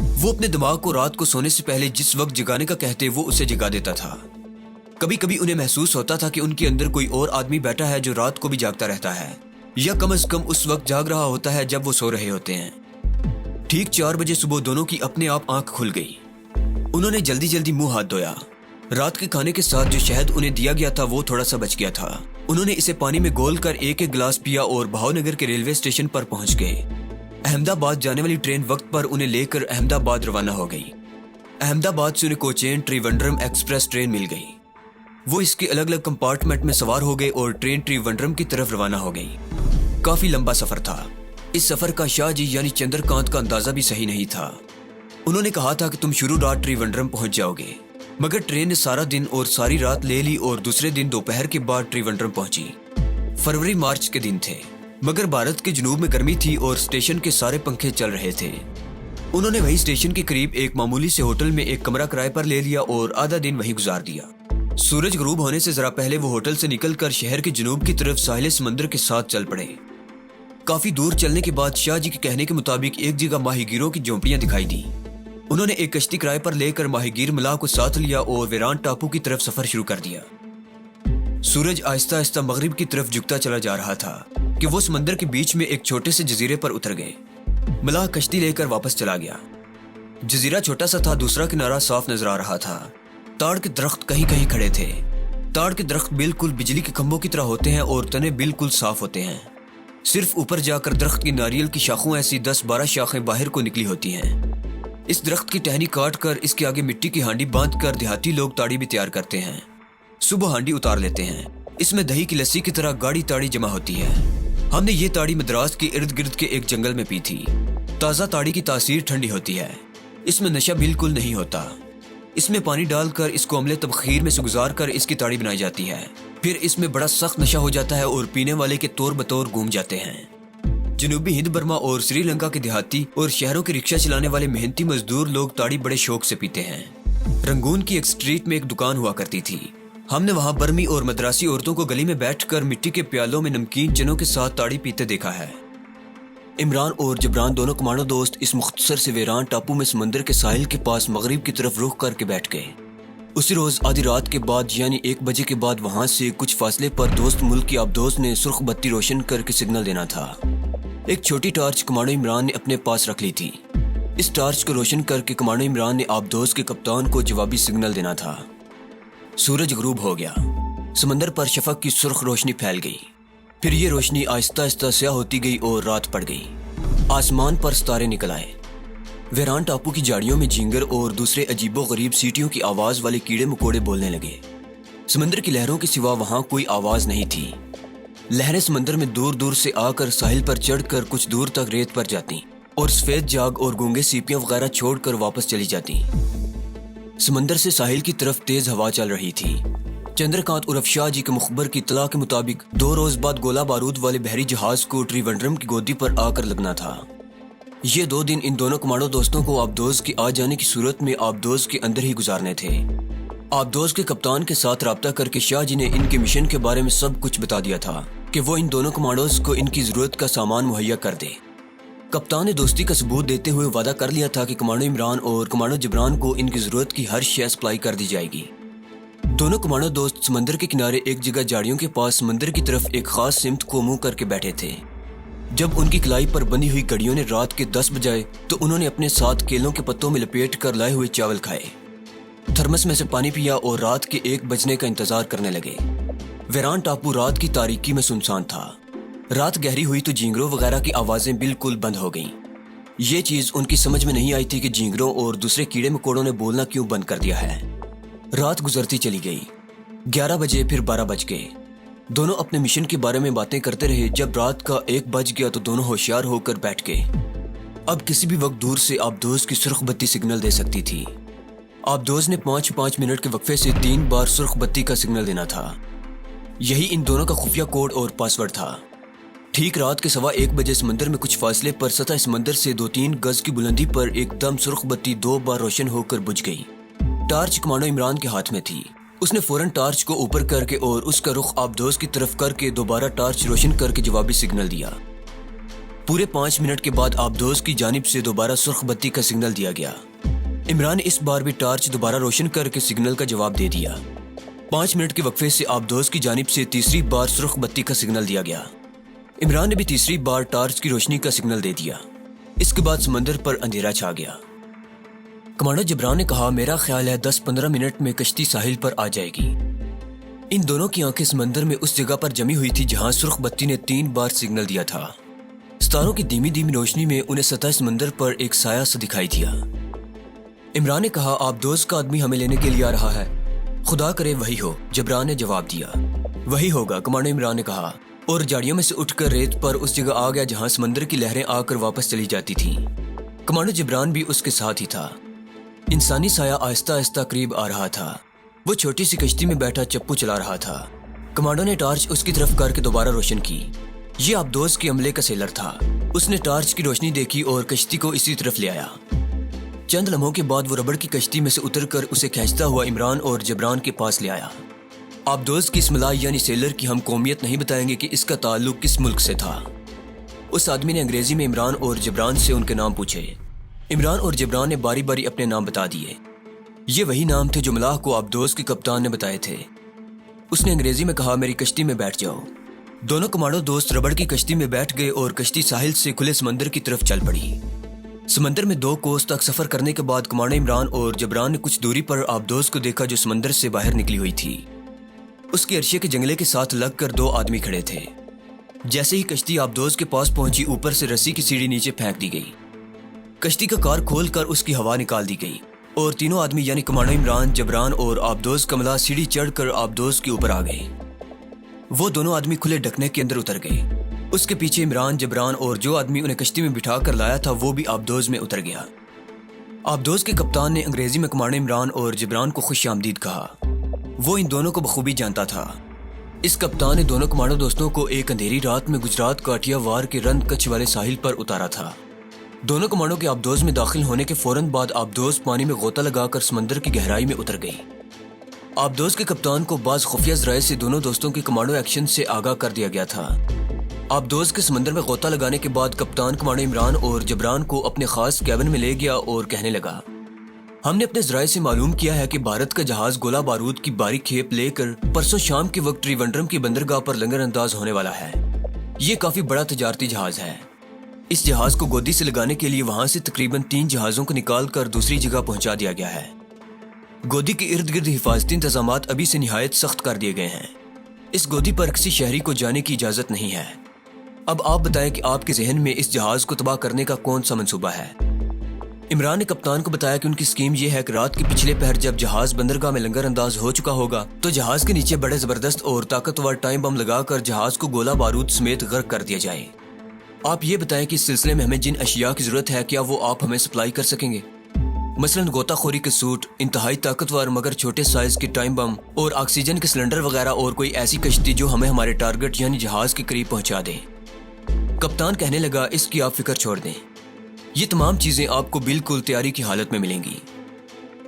وہ اپنے دماغ کو رات کو سونے سے پہلے جس وقت جگانے کا کہتے وہ اسے جگا دیتا تھا۔ کبھی کبھی انہیں محسوس ہوتا تھا کہ ان کے اندر کوئی اور آدمی بیٹھا ہے جو رات کو بھی جاگتا رہتا ہے، یا کم از کم اس وقت جاگ رہا ہوتا ہے جب وہ سو رہے ہوتے ہیں۔ ٹھیک 4 بجے صبح دونوں کی اپنے آپ آنکھ کھل گئی۔ انہوں نے جلدی جلدی منہ ہاتھ دھویا۔ رات کے کھانے کے ساتھ جو شہد انہیں دیا گیا تھا وہ تھوڑا سا بچ گیا تھا۔ انہوں نے اسے پانی میں گول کر ایک ایک گلاس پیا اور بہاؤ نگر کے ریلوے اسٹیشن پر پہنچ گئے۔ احمد آباد جانے والی ٹرین وقت پر انہیں لے کر احمد آباد روانہ ہو گئی۔ احمد آباد سے انہیں کوچین ٹریونڈرم ایکسپریس ٹرین مل گئی۔ وہ اس کے الگ الگ کمپارٹمنٹ میں سوار ہو گئے اور ٹرین ٹریونڈرم کی طرف روانہ ہو گئی۔ کافی لمبا سفر تھا۔ اس سفر کا شاہ جی یعنی چندر کانت کا اندازہ بھی صحیح نہیں تھا۔ انہوں نے کہا تھا کہ تم شروع رات ٹریونڈرم پہنچ جاؤ گے، مگر ٹرین نے سارا دن اور ساری رات لے لی اور دوسرے دن دوپہر کے بعد ٹریونڈرم پہنچی۔ فروری مارچ کے دن تھے، مگر بھارت کے جنوب میں گرمی تھی اور اسٹیشن کے سارے پنکھے چل رہے تھے۔ انہوں نے وہی اسٹیشن کے قریب ایک معمولی سے ہوٹل میں ایک کمرہ کرائے پر لے لیا اور آدھا دن وہیں گزار دیا۔ سورج غروب ہونے سے ذرا پہلے وہ ہوٹل سے نکل کر شہر کے جنوب کی طرف ساحل سمندر کے ساتھ چل پڑے۔ کافی دور چلنے کے بعد شاہ جی کے کہنے کے مطابق ایک جگہ ماہی گیروں کی جھونپڑیاں دکھائی دی۔ انہوں نے ایک کشتی کرائے پر لے کر ماہی گیر ملاح کو ساتھ لیا اور ویران ٹاپو کی طرف سفر شروع کر دیا۔ سورج آہستہ آہستہ مغرب کی طرف جھکتا چلا جا رہا تھا کہ وہ سمندر کے بیچ میں ایک چھوٹے سے جزیرے پر اتر گئے۔ ملاح کشتی لے کر واپس چلا گیا۔ جزیرہ چھوٹا سا تھا، دوسرا کنارہ صاف نظر آ رہا تھا۔ تاڑ کے درخت کہیں کہیں کھڑے تھے۔ تاڑ کے درخت بالکل بجلی کے کھمبوں کی طرح ہوتے ہیں اور تنے بالکل صاف ہوتے ہیں۔ صرف اوپر جا کر درخت کی ناریل کی شاخوں ایسی 10-12 شاخیں باہر کو نکلی ہوتی ہیں۔ اس درخت کی ٹہنی کاٹ کر اس کے آگے مٹی کی ہانڈی باندھ کر دیہاتی لوگ تاڑی بھی تیار کرتے ہیں۔ صبح ہانڈی اتار لیتے ہیں۔ اس میں دہی کی لسی کی طرح گاڑی تاڑی جمع ہوتی ہے۔ ہم نے یہ تاڑی مدراس کے ارد گرد کے ایک جنگل میں پی تھی۔ تازہ تاڑی کی تاثیر ٹھنڈی ہوتی ہے۔ اس میں نشہ بالکل نہیں ہوتا۔ اس میں پانی ڈال کر اس کو عملے تبخیر میں سے گزار کر اس کی تاڑی بنائی جاتی ہے۔ پھر اس میں بڑا سخت نشہ ہو جاتا ہے اور پینے والے کے طور بطور گھوم جاتے ہیں۔ جنوبی ہند برما اور سری لنکا کے دیہاتی اور شہروں کے رکشہ چلانے والے محنتی مزدور لوگ تاڑی بڑے شوق سے پیتے ہیں۔ رنگون کی ایک سٹریٹ میں ایک دکان ہوا کرتی تھی۔ ہم نے وہاں برمی اور مدراسی عورتوں کو گلی میں بیٹھ کر مٹی کے پیالوں میں نمکین چنوں کے ساتھ تاڑی پیتے دیکھا ہے۔ عمران اور جبران دونوں کمانڈو دوست اس مختصر سے ویران ٹاپو میں سمندر کے ساحل کے پاس مغرب کی طرف رخ کر کے بیٹھ گئے۔ اسی روز آدھی رات کے بعد یعنی 1 بجے کے بعد وہاں سے کچھ فاصلے پر دوست ملک کی آبدوز نے سرخ بتی روشن کر کے سگنل دینا تھا۔ ایک چھوٹی ٹارچ کمانڈو عمران نے اپنے پاس رکھ لی تھی۔ اس ٹارچ کو روشن کر کے کمانڈو عمران نے آبدوز کے کپتان کو جوابی سگنل دینا تھا۔ سورج غروب ہو گیا۔ سمندر پر شفق کی سرخ روشنی پھیل گئی۔ پھر یہ روشنی آہستہ آہستہ سیاہ ہوتی گئی اور رات پڑ گئی۔ آسمان پر ستارے نکل آئے۔ ویران ٹاپو کی جھاڑیوں میں جھینگر اور دوسرے عجیب و غریب سیٹیوں کی آواز والے کیڑے مکوڑے بولنے لگے۔ سمندر کی لہروں کے سوا وہاں کوئی آواز نہیں تھی۔ لہریں سمندر میں دور دور سے آ کر ساحل پر چڑھ کر کچھ دور تک ریت پر جاتی اور سفید جاگ اور گونگے سیپیاں وغیرہ چھوڑ کر واپس چلی جاتی۔ سمندر سے ساحل کی طرف تیز ہوا چل رہی تھی۔ چندر کانت عرف شاہ جی کے مخبر کی اطلاع کے مطابق 2 روز بعد گولہ بارود والے بحری جہاز کو ٹریونڈرم کی گودی پر آ کر لگنا تھا۔ یہ 2 دن ان دونوں کمانڈو دوستوں کو آبدوز کے آ جانے کی صورت میں آبدوز کے اندر ہی گزارنے تھے۔ آبدوز کے کپتان کے ساتھ رابطہ کر کے شاہ جی نے ان کے مشن کے بارے میں سب کچھ بتا دیا تھا کہ وہ ان دونوں کمانڈوز کو ان کی ضرورت کا سامان مہیا کر دے۔ کپتان نے دوستی کا ثبوت دیتے ہوئے وعدہ کر لیا تھا کہ کمانڈو عمران اور کمانڈو جبران کو ان کی ضرورت کی ہر شے سپلائی کر دی جائے گی۔ دونوں کمانڈو دوست سمندر کے کنارے ایک جگہ جھاڑیوں کے پاس سمندر کی طرف ایک خاص سمت کو منہ کر کے بیٹھے تھے۔ جب ان کی کلائی پر بندھی ہوئی گھڑیوں نے رات کے 10 بجائے تو انہوں نے اپنے ساتھ کیلوں کے پتوں میں لپیٹ کر لائے ہوئے چاول کھائے، تھرمس میں سے پانی پیا اور رات کے 1 بجنے کا انتظار کرنے لگے۔ ویران ٹاپو رات کی تاریکی میں سنسان تھا۔ رات گہری ہوئی تو جھینگروں وغیرہ کی آوازیں بالکل بند ہو گئیں۔ یہ چیز ان کی سمجھ میں نہیں آئی تھی کہ جھینگروں اور دوسرے کیڑے مکوڑوں نے بولنا کیوں بند کر دیا ہے۔ رات گزرتی چلی گئی۔ 11 بجے پھر 12 بج گئے۔ دونوں اپنے مشن کے بارے میں باتیں کرتے رہے۔ جب رات کا 1 بج گیا تو دونوں ہوشیار ہو کر بیٹھ گئے۔ اب کسی بھی وقت دور سے آبدوز کی سرخ بتی سگنل دے سکتی تھی۔ آبدوز نے 5-5 منٹ کے وقفے سے 3 بار سرخ بتی کا سگنل دینا تھا۔ یہی ان دونوں کا خفیہ کوڈ اور پاسورڈ تھا۔ ٹھیک رات کے 1:15 بجے سمندر میں کچھ فاصلے پر سطح سمندر سے 2-3 گز کی بلندی پر ایک دم سرخ بتی 2 بار روشن ہو کر بجھ گئی۔ ٹارچ کمانڈو عمران کے ہاتھ میں تھی۔ اس نے فوراً ٹارچ کو اوپر کر کے اور اس کا رخ آبدوز کی طرف کر کے دوبارہ ٹارچ روشن کر کے جوابی سگنل دیا۔ پورے 5 منٹ کے بعد آبدوز کی جانب سے دوبارہ سرخ بتی کا سگنل دیا گیا۔ عمران نے اس بار بھی ٹارچ دوبارہ روشن کر کے سگنل کا جواب دے دیا۔ 5 منٹ کے وقفے سے آبدوز کی جانب سے تیسری بار سرخ بتی کا سگنل دیا گیا۔ عمران نے بھی تیسری بار ٹارچ کی روشنی کا سگنل دے دیا۔ اس کے بعد سمندر پر اندھیرا چھا گیا۔ کمانڈر جبران نے کہا، میرا خیال ہے 10-15 منٹ میں کشتی ساحل پر آ جائے گی۔ ان دونوں کی آنکھیں سمندر میں اس جگہ پر جمی ہوئی تھی جہاں سرخ بتی نے 3 بار سگنل دیا تھا۔ ستاروں کی دھیمی دھیمی روشنی میں انہیں سطح سمندر پر ایک سایہ سا دکھائی دیا۔ عمران نے کہا، آبدوز کا آدمی ہمیں لینے کے لیے آ رہا ہے، خدا کرے وہی ہو۔ جبران نے جواب دیا، وہی ہوگا، کمانڈر عمران نے کہا، اور جاڑیوں میں سے اٹھ کر ریت پر اس جگہ آ گیا جہاں سمندر کی لہریں آ کر واپس چلی جاتی تھیں۔ کمانڈر جبران بھی اس کے ساتھ ہی تھا۔ انسانی سایہ آہستہ آہستہ قریب آ رہا تھا۔ وہ چھوٹی سی کشتی میں بیٹھا چپو چلا رہا تھا۔ کمانڈر نے ٹارچ اس کی طرف کر کے دوبارہ روشن کی۔ یہ آبدوز کے عملے کا سیلر تھا۔ اس نے ٹارچ کی روشنی دیکھی اور کشتی کو اسی طرف لے آیا۔ چند لمحوں کے بعد وہ ربڑ کی کشتی میں سے اتر کر اسے کھینچتا ہوا عمران اور جبران کے پاس لے آیا۔ آبدوز کی اس ملاح یعنی سیلر کی ہم قومیت نہیں بتائیں گے کہ اس کا تعلق کس ملک سے تھا۔ اس آدمی نے انگریزی میں عمران اور جبران سے ان کے نام پوچھے۔ عمران اور جبران نے باری باری اپنے نام بتا دیے۔ یہ وہی نام تھے جو ملاح کو آبدوز کے کپتان نے بتائے تھے۔ اس نے انگریزی میں کہا، میری کشتی میں بیٹھ جاؤ۔ دونوں کمانڈو دوست ربڑ کی کشتی میں بیٹھ گئے اور کشتی ساحل سے کھلے سمندر کی طرف چل پڑی۔ سمندر میں 2 کوس تک سفر کرنے کے بعد کمانڈر عمران اور جبران نے کچھ دوری پر آبدوز کو دیکھا جو سمندر سے باہر نکلی ہوئی تھی۔ اس کے عرشے کے جنگلے کے ساتھ لگ کر 2 آدمی کھڑے تھے۔ جیسے ہی کشتی آبدوز کے پاس پہنچی، اوپر سے رسی کی سیڑھی نیچے پھینک دی گئی۔ کشتی کا کار کھول کر اس کی ہوا نکال دی گئی اور تینوں آدمی یعنی کمانڈر عمران، جبران اور آبدوز کا ملاح سیڑھی چڑھ کر آبدوز کے اوپر آ گئے۔ وہ دونوں آدمی کھلے ڈھکنے کے اندر اتر گئے۔ اس کے پیچھے عمران، جبران اور جو آدمی انہیں کشتی میں بٹھا کر لایا تھا وہ بھی آبدوز میں اتر گیا۔ آبدوز کے کپتان نے انگریزی میں کمانڈر عمران اور جبران کو خوش آمدید کہا۔ وہ ان دونوں کو بخوبی جانتا تھا۔ اس کپتان نے دونوں کمانڈو دوستوں کو ایک اندھیری رات میں گجرات کاٹیا وار کے رند کچھ والے ساحل پر اتارا تھا۔ دونوں کمانڈو کے آبدوز میں داخل ہونے کے فوراً بعد آبدوز پانی میں غوطہ لگا کر سمندر کی گہرائی میں اتر گئی۔ آبدوز کے کپتان کو بعض خفیہ ذرائع سے دونوں دوستوں کے کمانڈو ایکشن سے آگاہ کر دیا گیا تھا۔ آبدوز کے سمندر میں غوطہ لگانے کے بعد کپتان کمانڈر عمران اور جبران کو اپنے خاص کیبن میں لے گیا اور کہنے لگا، ہم نے اپنے ذرائع سے معلوم کیا ہے کہ بھارت کا جہاز گولہ بارود کی باری کھیپ لے کر پرسوں شام کے وقت ٹریونڈرم کی بندرگاہ پر لنگر انداز ہونے والا ہے۔ یہ کافی بڑا تجارتی جہاز ہے۔ اس جہاز کو گودی سے لگانے کے لیے وہاں سے تقریباً 3 جہازوں کو نکال کر دوسری جگہ پہنچا دیا گیا ہے۔ گودی کے ارد گرد حفاظتی انتظامات ابھی سے نہایت سخت کر دیے گئے ہیں۔ اس گودی پر کسی شہری کو جانے کی اجازت نہیں ہے۔ اب آپ بتائیں کہ آپ کے ذہن میں اس جہاز کو تباہ کرنے کا کون سا منصوبہ ہے؟ عمران نے کپتان کو بتایا کہ ان کی اسکیم یہ ہے کہ رات کے پچھلے پہر جب جہاز بندرگاہ میں لنگر انداز ہو چکا ہوگا تو جہاز کے نیچے بڑے زبردست اور طاقتور ٹائم بم لگا کر جہاز کو گولہ بارود سمیت غرق کر دیا جائے۔ آپ یہ بتائیں کہ اس سلسلے میں ہمیں جن اشیاء کی ضرورت ہے کیا وہ آپ ہمیں سپلائی کر سکیں گے؟ مثلاً غوطہ خوری کے سوٹ، انتہائی طاقتور مگر چھوٹے سائز کے ٹائم بم اور آکسیجن کے سلنڈر وغیرہ، اور کوئی ایسی کشتی جو ہمیں ہمارے ٹارگٹ یعنی جہاز کے قریب پہنچا دے۔ کپتان کہنے لگا، اس کی آپ فکر چھوڑ دیں، یہ تمام چیزیں آپ کو بالکل تیاری کی حالت میں ملیں گی۔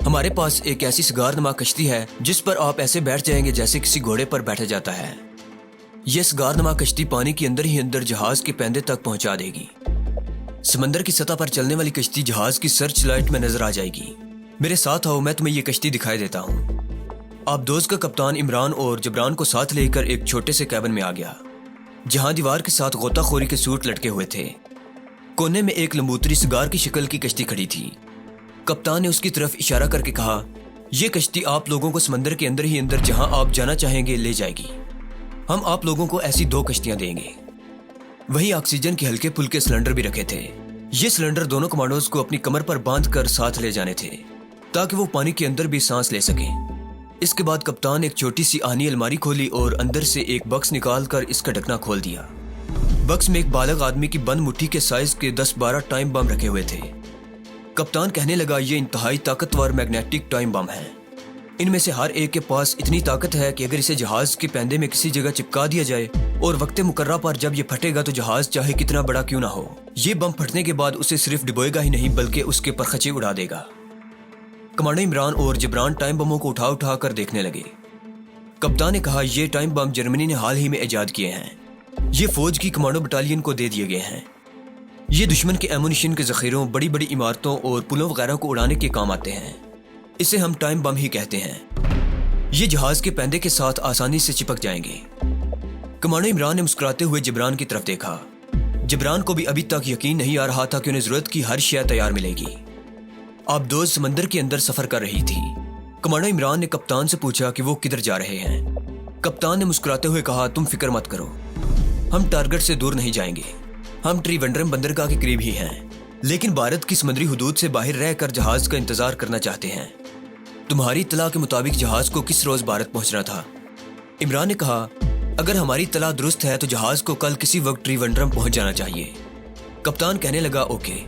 ہمارے پاس ایک ایسی سگار نما کشتی ہے جس پر آپ ایسے بیٹھ جائیں گے جیسے کسی گھوڑے پر بیٹھا جاتا ہے۔ یہ سگار نما کشتی پانی کے اندر ہی اندر جہاز کے پیندے تک پہنچا دے گی۔ سمندر کی سطح پر چلنے والی کشتی جہاز کی سرچ لائٹ میں نظر آ جائے گی۔ میرے ساتھ آؤ، میں تمہیں یہ کشتی دکھائی دیتا ہوں۔ آبدوز کا کپتان عمران اور جبران کو ساتھ لے کر ایک چھوٹے سے کیبن میں آ گیا جہاں دیوار کے ساتھ غوطہ خوری کے سوٹ لٹکے ہوئے تھے۔ کونے میں ایک لمبوتری سگار کی شکل کی کشتی کھڑی تھی۔ کپتان نے اس کی طرف اشارہ کر کے کہا، یہ کشتی آپ لوگوں کو سمندر کے اندر ہی اندر جہاں آپ جانا چاہیں گے لے جائے گی۔ ہم آپ لوگوں کو ایسی 2 کشتیاں دیں گے۔ وہی آکسیجن کے ہلکے پھلکے سلنڈر بھی رکھے تھے۔ یہ سلنڈر دونوں کمانڈوز کو اپنی کمر پر باندھ کر ساتھ لے جانے تھے تاکہ وہ پانی کے اندر بھی سانس لے سکیں۔ اس کے بعد کپتان ایک چھوٹی سی آہنی الماری کھولی اور اندر سے ایک بکس نکال کر اس کا ڈھکنا کھول دیا۔ بکس میں ایک بالغ آدمی کی بند مٹھی کے سائز کے 10-12 ٹائم بم رکھے ہوئے تھے۔ کپتان کہنے لگا، یہ انتہائی طاقتور میگنیٹک ٹائم بم ہیں۔ ان میں سے ہر ایک کے پاس اتنی طاقت ہے کہ اگر اسے جہاز کے پیندے میں کسی جگہ چپکا دیا جائے اور وقت مقررہ پر جب یہ پھٹے گا تو جہاز چاہے کتنا بڑا کیوں نہ ہو، یہ بم پھٹنے کے بعد اسے صرف ڈبوئے گا ہی نہیں بلکہ اس کے پرخچے اڑا دے گا۔ کمانڈر عمران اور جبران ٹائم بموں کو اٹھا اٹھا کر دیکھنے لگے۔ کپتان نے کہا، یہ ٹائم بم جرمنی نے حال ہی میں ایجاد کیے ہیں۔ یہ فوج کی کمانڈو بٹالین کو دے دیے گئے ہیں۔ یہ دشمن کے ایمونیشن کے ذخیروں، بڑی بڑی عمارتوں اور پلوں وغیرہ کو اڑانے کے کام آتے ہیں۔ اسے ہم ٹائم بم ہی کہتے ہیں۔ یہ جہاز کے پہندے کے ساتھ آسانی سے چپک جائیں گے۔ کمانڈو عمران نے مسکراتے ہوئے جبران کی طرف دیکھا۔ جبران کو بھی ابھی تک یقین نہیں آ رہا تھا کہ انہیں ضرورت کی ہر شے تیار ملے گی۔ آبدوز سمندر کے اندر سفر کر رہی تھی۔ کمانڈو عمران نے کپتان سے پوچھا کہ وہ کدھر جا رہے ہیں۔ کپتان نے مسکراتے ہوئے کہا، تم فکر مت کرو، ہم ٹارگٹ سے دور نہیں جائیں گے۔ ہم ٹریونڈرم بندرگاہ کے قریب ہی ہیں، لیکن بھارت کی سمندری حدود سے باہر رہ کر جہاز کا انتظار کرنا چاہتے ہیں۔ تمہاری اطلاع کے مطابق جہاز کو کس روز بھارت پہنچنا تھا؟ عمران نے کہا، اگر ہماری اطلاع درست ہے تو جہاز کو کل کسی وقت ٹریونڈرم پہنچ جانا چاہیے۔ کپتان کہنے لگا، اوکے۔